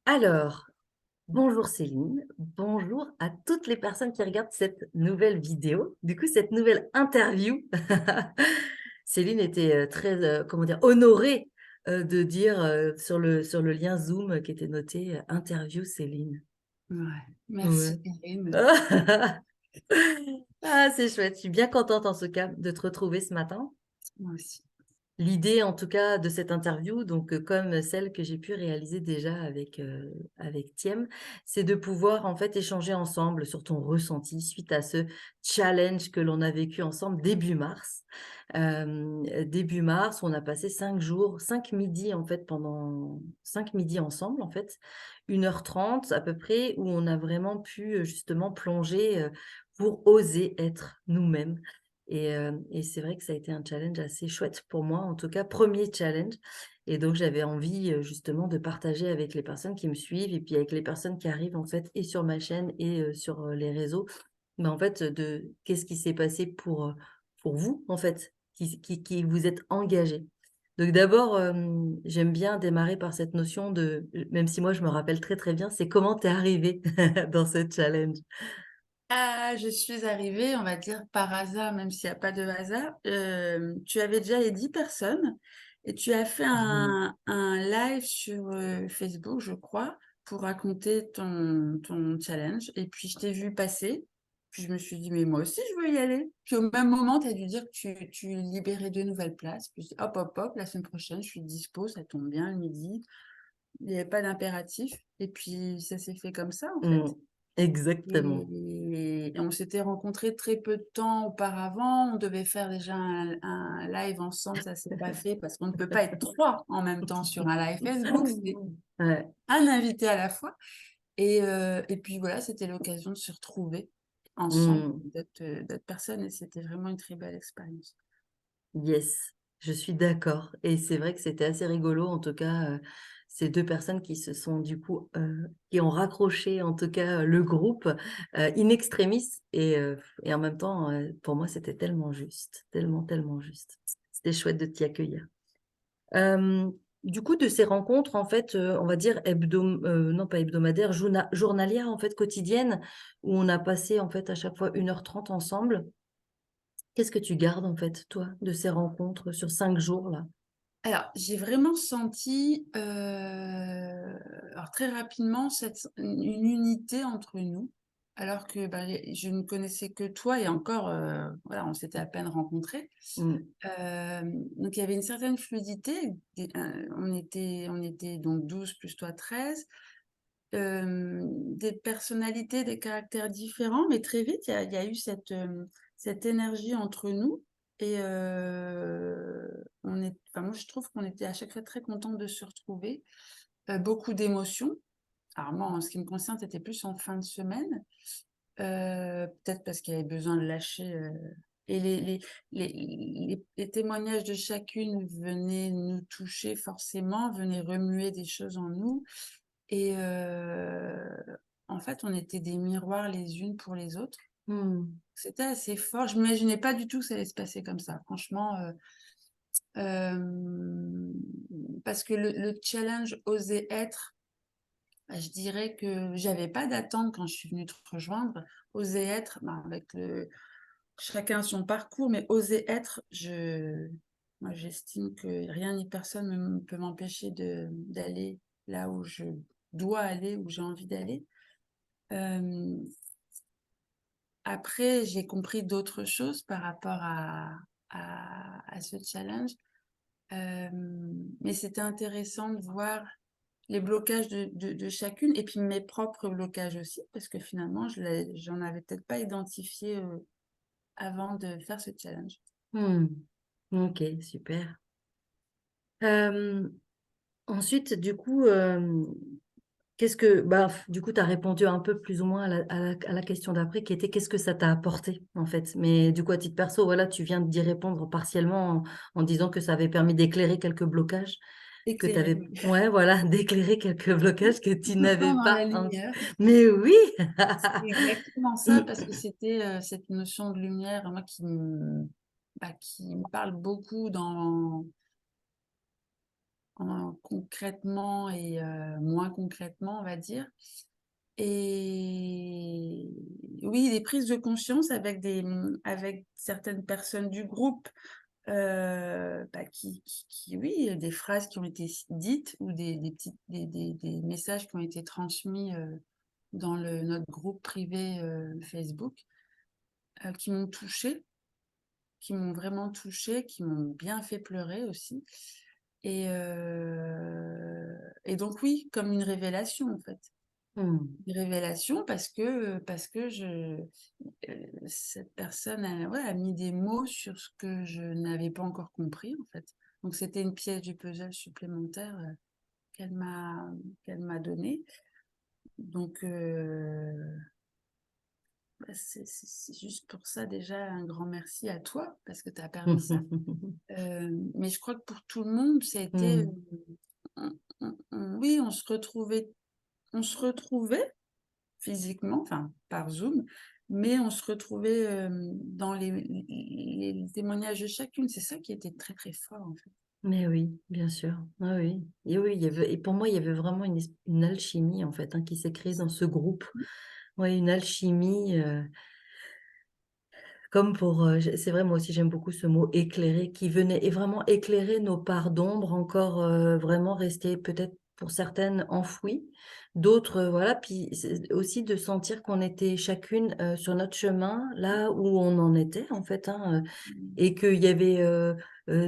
Alors, bonjour Céline, bonjour à toutes les personnes qui regardent cette nouvelle vidéo, du coup cette nouvelle interview. Céline était très, comment dire, honorée de dire sur le lien Zoom qui était noté interview Céline. Ouais, Ouais. merci Karine. Ah, c'est chouette, je suis bien contente en tout cas de te retrouver ce matin. Moi aussi. L'idée, en tout cas, de cette interview, donc comme celle que j'ai pu réaliser déjà avec Thiem, c'est de pouvoir en fait échanger ensemble sur ton ressenti suite à ce challenge que l'on a vécu ensemble début mars. Début mars, on a passé 5 jours, 5 midis en fait, pendant 5 midis ensemble en fait, 1h30 à peu près, où on a vraiment pu justement plonger pour oser être nous-mêmes. Et c'est vrai que ça a été un challenge assez chouette pour moi, en tout cas, premier challenge. Et donc, j'avais envie justement de partager avec les personnes qui me suivent et puis avec les personnes qui arrivent en fait et sur ma chaîne et sur les réseaux, mais en fait, de qu'est-ce qui s'est passé pour vous, en fait, qui vous êtes engagés. Donc d'abord, j'aime bien démarrer par cette notion de, même si moi je me rappelle très très bien, c'est comment tu es arrivé dans ce challenge. Ah, je suis arrivée, on va dire par hasard, même s'il n'y a pas de hasard. Tu avais déjà les 10 personnes et tu as fait Mhm. un live sur Facebook, je crois, pour raconter ton challenge. Et puis je t'ai vu passer. Puis je me suis dit, mais moi aussi, je veux y aller. Puis au même moment, tu as dû dire que tu libérais 2 nouvelles places. Puis je dis, hop, hop, hop, la semaine prochaine, je suis dispo, ça tombe bien, le midi. Il n'y avait pas d'impératif. Et puis ça s'est fait comme ça, en fait. Mm. Exactement. Et on s'était rencontrés très peu de temps auparavant. On devait faire déjà un live ensemble. Ça s'est pas fait parce qu'on ne peut pas être trois en même temps sur un live Facebook. C'est Ouais. un invité à la fois. Et puis voilà, c'était l'occasion de se retrouver ensemble, Mm. d'autres personnes. Et c'était vraiment une très belle expérience. Yes, je suis d'accord. Et c'est vrai que c'était assez rigolo, en tout cas, ces deux personnes qui se sont du coup, qui ont raccroché en tout cas le groupe in extremis. Et en même temps, pour moi, c'était tellement juste, tellement, tellement juste. C'était chouette de t'y accueillir. Euh, du coup, de ces rencontres, en fait, on va dire non pas hebdomadaires, journalières, en fait, quotidiennes, où on a passé en fait à chaque fois 1h30 ensemble. Qu'est-ce que tu gardes en fait, toi, de ces rencontres sur 5 jours là? Alors, j'ai vraiment senti, alors très rapidement, une unité entre nous, alors que bah, je ne connaissais que toi et encore, voilà, on s'était à peine rencontrés. Mm. Euh, donc, il y avait une certaine fluidité. On était donc 12 plus toi 13. Des personnalités, des caractères différents, mais très vite, il y a eu cette énergie entre nous. Et enfin, moi, je trouve qu'on était à chaque fois très contents de se retrouver. Beaucoup d'émotions. Alors moi, en ce qui me concerne, c'était plus en fin de semaine. Peut-être parce qu'il y avait besoin de lâcher. Et les témoignages de chacune venaient nous toucher forcément, venaient remuer des choses en nous. Et en fait, on était des miroirs les unes pour les autres. Mm. C'était assez fort. Je m'imaginais pas du tout que ça allait se passer comme ça. Franchement, euh, parce que le challenge oser être, bah, je dirais que j'avais pas d'attente quand je suis venue te rejoindre. Oser être, bah, avec chacun son parcours, mais oser être, moi, j'estime que rien ni personne peut m'empêcher d'aller là où je dois aller, où j'ai envie d'aller. Euh, Après, j'ai compris d'autres choses par rapport à ce challenge. Euh, mais c'était intéressant de voir les blocages de chacune et puis mes propres blocages aussi, parce que finalement, j'en avais peut-être pas identifié avant de faire ce challenge. Mm. Ok, super. Euh, Ensuite, du coup, du coup, tu as répondu un peu plus ou moins à la question d'après, qui était qu'est-ce que ça t'a apporté, en fait. Mais du coup, à titre perso, voilà, tu viens d'y répondre partiellement en disant que ça avait permis d'éclairer quelques blocages que tu Éclairé, avais, oui. ouais, voilà, d'éclairer quelques blocages que tu n'avais Autant dans la pas. lumière. Mais oui! C'est exactement ça, parce que c'était cette notion de lumière, moi, qui me parle beaucoup concrètement et moins concrètement, on va dire. Et oui, des prises de conscience avec certaines personnes du groupe, oui, des phrases qui ont été dites ou des messages qui ont été transmis, dans notre groupe privé, Facebook, qui m'ont touchée, qui m'ont vraiment touchée, qui m'ont bien fait pleurer aussi et donc oui, comme une révélation, en fait. Mmh. Une révélation parce que cette personne a mis des mots sur ce que je n'avais pas encore compris, en fait. Donc c'était une pièce du puzzle supplémentaire, qu'elle m'a qu'elle m'a donnée. Donc c'est juste pour ça déjà un grand merci à toi parce que tu as permis ça. Mais je crois que pour tout le monde, ça a été, Mmh. oui, on se retrouvait physiquement, enfin par Zoom, mais on se retrouvait, dans les témoignages de chacune. C'est ça qui était très, très fort, en fait. Mais oui, bien sûr. Ah oui. Et oui, il y avait et pour moi, il y avait vraiment une alchimie, en fait, hein, qui s'est créée dans ce groupe. Ouais, une alchimie, comme pour, c'est vrai, moi aussi, j'aime beaucoup ce mot «éclairer» qui venait et vraiment éclairer nos parts d'ombre encore, vraiment restées peut-être pour certaines enfouies, d'autres, voilà. Puis c'est aussi de sentir qu'on était chacune, sur notre chemin, là où on en était, en fait, hein, Mmh. et qu'il y avait,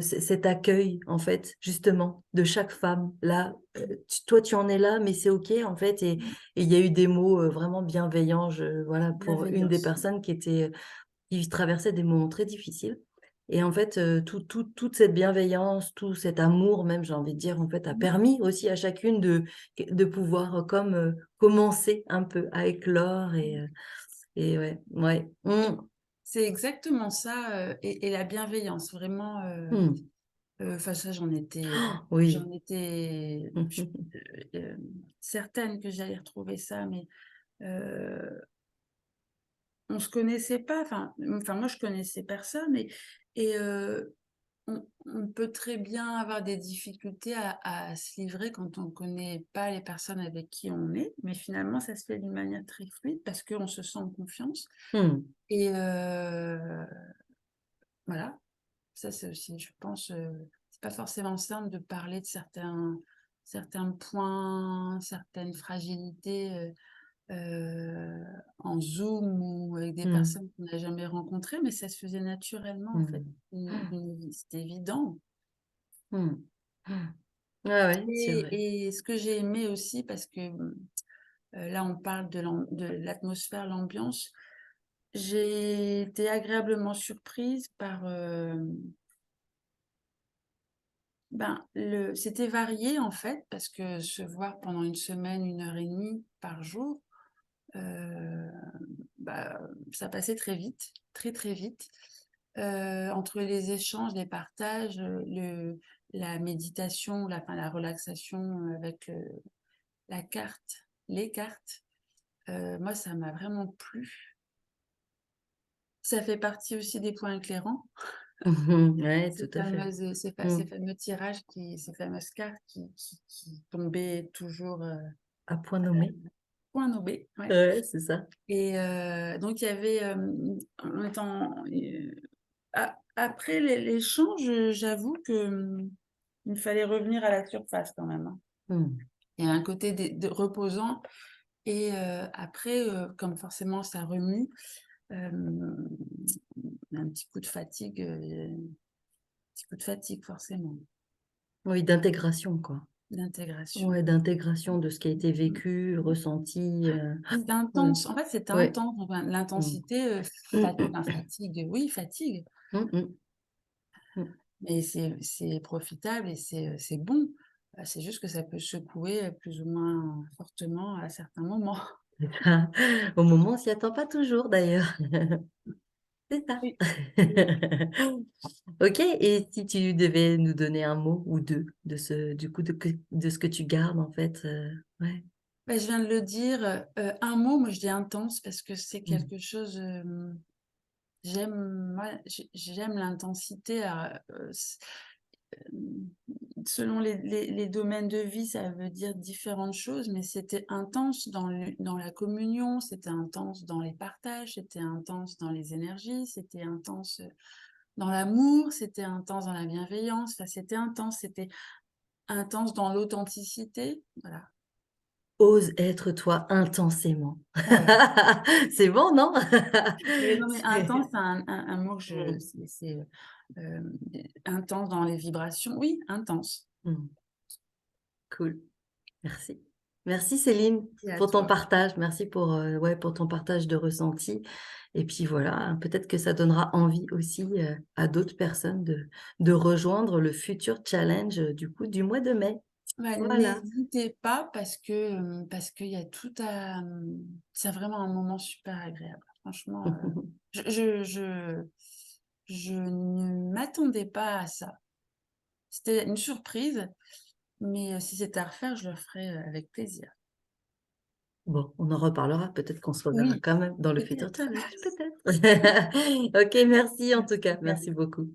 cet accueil, en fait, justement, de chaque femme. Là, toi, tu en es là, mais c'est OK, en fait, Mmh. et il y a eu des mots, vraiment bienveillants, voilà, pour une des Bienveillance. personnes qui traversaient des moments très difficiles, et en fait, toute cette bienveillance, tout cet amour même, j'ai envie de dire, en fait, a Mmh. permis aussi à chacune de pouvoir, comme, commencer un peu à éclore, et ouais, ouais. Mmh. C'est exactement ça, et la bienveillance, vraiment, Mmh. enfin ça, Oui. j'en étais certaine que j'allais retrouver ça, mais heu on se connaissait pas, enfin moi je connaissais personne et on peut très bien avoir des difficultés à se livrer quand on connaît pas les personnes avec qui on est, mais finalement ça se fait d'une manière très fluide parce qu'on se sent en confiance Mmh. et voilà. Ça c'est aussi je pense, c'est pas forcément simple de parler de certains points, certaines fragilités, en Zoom ou avec des Mmh. personnes qu'on n'a jamais rencontrées, mais ça se faisait naturellement en fait. Mmh. C'était évident Mmh. Ouais, ouais, c'est vrai. et ce que j'ai aimé aussi parce que, là on parle de l'atmosphère, l'ambiance, j'ai été agréablement surprise par, c'était varié en fait parce que se voir pendant une semaine, 1 heure et demie par jour, heu, bah, ça passait très vite, très, très vite. Entre les échanges, les partages, la méditation, la relaxation, avec, la carte les cartes, moi ça m'a vraiment plu. Ça fait partie aussi des points éclairants, Ouais, tout à fait. Mmh. ces fameux tirages ces fameuses cartes qui tombaient toujours, À point nommé. point nommé, ouais Ouais, c'est ça. et donc il y avait, en étant, après l'échange, j'avoue que, il fallait revenir à la surface quand même, hein. Mmh. Il y a un côté de reposant et après, comme forcément ça remue, hem, un petit coup de fatigue forcément, Oui, d'intégration, quoi. d'intégration. Ouais, d'intégration de ce qui a été Mmh. vécu, ressenti, C'était ouais. intense, en fait, c'était Ouais. intense, donc Mmh. l'intensité, fatigue, oui, fatigue, Mmh mh. Mmh. mais c'est profitable et c'est bon. C'est juste que ça peut secouer, plus ou moins fortement à certains moments. C'est ça. Au moment où on s'y attend pas toujours d'ailleurs. C'est ça. Oui. OK, et si tu devais nous donner un mot ou 2 de ce du coup de ce que tu gardes en fait, ouais. Bah, je viens de le dire, un mot, moi je dis intense parce que c'est Mmh. quelque chose, j'aime l'intensité, selon les domaines de vie, ça veut dire différentes choses, mais c'était intense dans la communion, c'était intense dans les partages, c'était intense dans les énergies, c'était intense, dans l'amour, c'était intense dans la bienveillance, enfin, c'était intense dans l'authenticité, voilà. Ose être toi intensément. Voilà. C'est bon, non? Mais non, mais intense, C'est c'est un mot que je mmh, c'est, intense dans les vibrations, oui, intense. mmh, cool. Merci. Merci Céline Et à pour ton toi. partage. Merci pour, ouais, pour ton partage de ressenti et puis voilà, peut-être que ça donnera envie aussi, à d'autres personnes de rejoindre le futur challenge, du coup, du mois de mai. Bah, Voilà. n'hésitez pas parce qu'il y a tout à, c'est vraiment un moment super agréable. Franchement, je ne m'attendais pas à ça. C'était une surprise, mais si c'était à refaire, je le ferais, avec plaisir. Bon, on en reparlera, peut-être qu'on se reverra Oui, quand même dans le futur peut-être. challenge, peut-être. OK, merci en tout cas, Super. merci beaucoup.